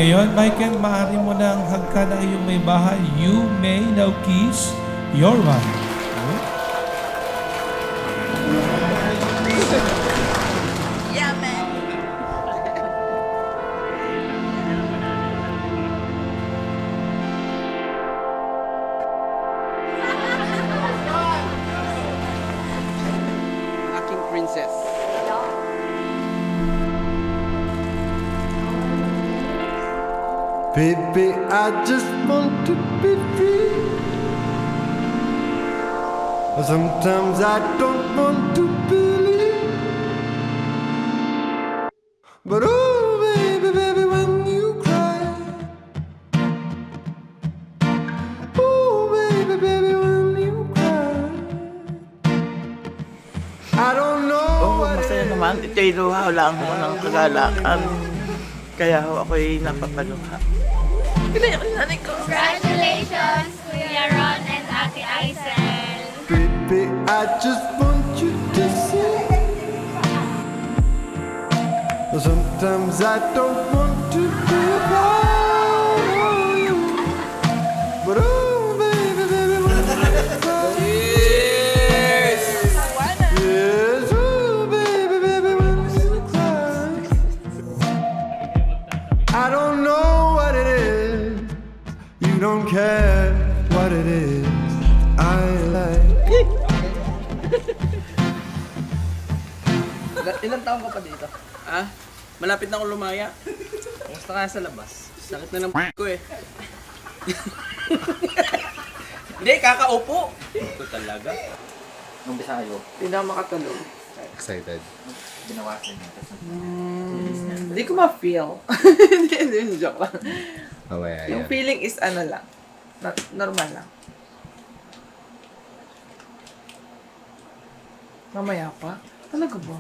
Ngayon, Michael, maaari mo nang hagkan ang iyong may bahay. You may now kiss your wife. Yeah, man. Aking princess. Baby, I just want to be free. Sometimes I don't want to believe. But oh, baby, baby, when you cry. Oh, baby, baby, when you cry. I don't know what Masaya it naman. Ito'y luha lang ako ng kagalakan. Kaya ako'y napapaluha. Congratulations, Kuya Ron and Ate Aisel. Baby, I just want you to see. Sometimes I don't want to be around you. But oh, baby, baby, when you cry. Cheers! Yes, oh, baby, baby, when you cry. I don't know what it is. You don't care what it is. I like. Ilang taon ka pa dito? Ah? Malapit na akong lumaya. Kumusta ka sa labas? Sakit na ng ko eh. Hindi, kakaupo. Ito talaga. Umpisa kayo. Hindi na makatulog. Excited. Binawasan niya. Hindi ko ma-feel. Hindi, joke lang. Mamaya Yung yan. feeling is ano lang. Normal lang. Mamaya pa? Talaga ba?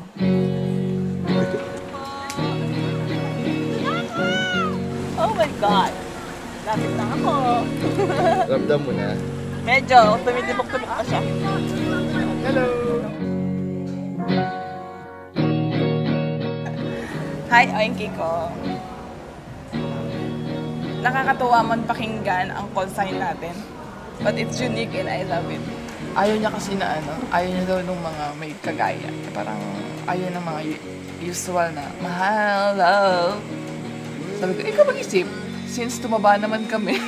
Oh my God! Lapit na ako. Ramdam mo na. Medyo, tumitibok-tibok pa siya. Hello! Hi, Oinky ko. Nakakatuwa man pakinggan ang call sign natin. But it's unique and I love it. Ayaw niya kasi na ayaw niya daw nung mga may kagaya. Parang ayaw ng mga usual na, mahal, love. Sabi ko, ikaw mag-isip. Since tumaba naman kami.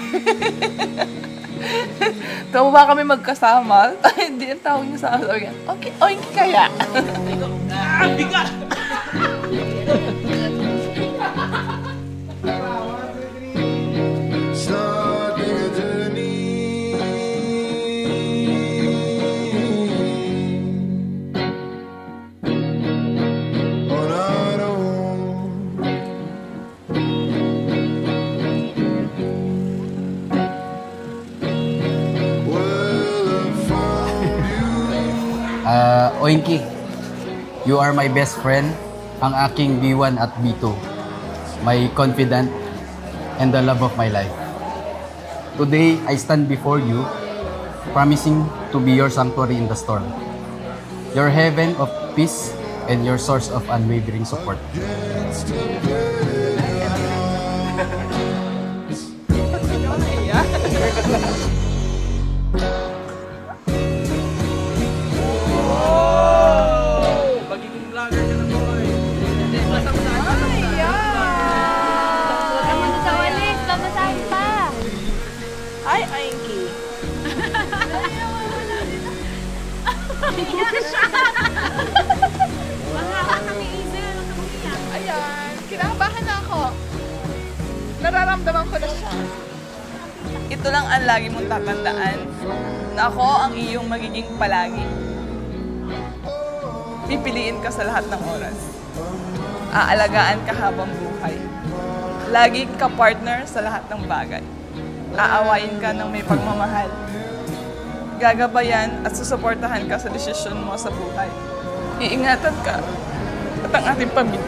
Tumaba kami magkasama. Hindi ang tawag niya sa akin. Okay, oinky kaya. Bigat! Starting a journey on our own. Well, I found you. Oinky, you are my best friend, ang aking B1 at B2, my confidant, and the love of my life. Today, I stand before you, promising to be your sanctuary in the storm, your heaven of peace, and your source of unwavering support. Magiging vlogger ka na boy. Kamusta sa walis? Kamasahin pa. Hi, Oinky. Ayan, kinabahan na ako. Nararamdaman ko na siya. Ito lang ang lagi mong tatandaan, na ako ang iyong magiging palagi. Pipiliin ka sa lahat ng oras. Aalagaan ka habang buhay. Lagi ka partner sa lahat ng bagay. Aawayin ka ng may pagmamahal. Gagabayan at susuportahan ka sa desisyon mo sa buhay. Iingatan ka at ang ating pamilya.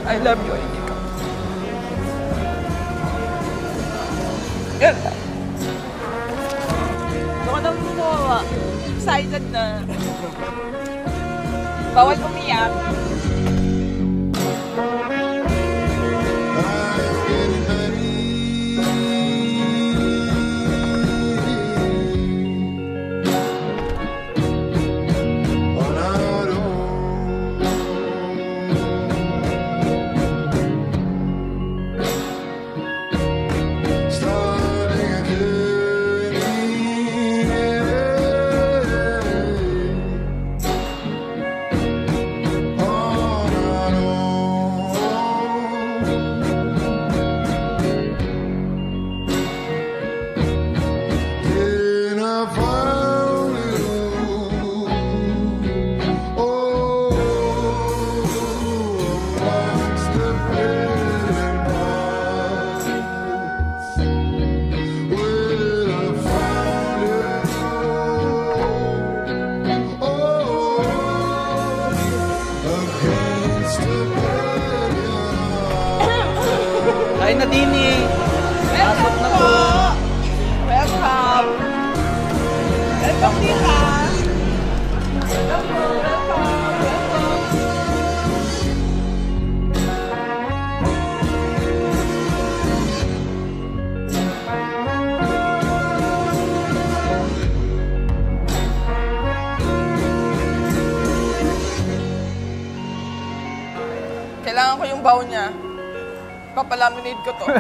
I love you, Oinky. Ganda. Baka nang gumawa. Excited na. Bawal umiyak. I'm getting Kain na din eh. Pasok na po. Welcome! Welcome, tita! Welcome po, welcome! Kailangan ko yung bow niya. Papalaminate ko to.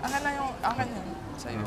Akin na yung, akin yun. Sa'yo.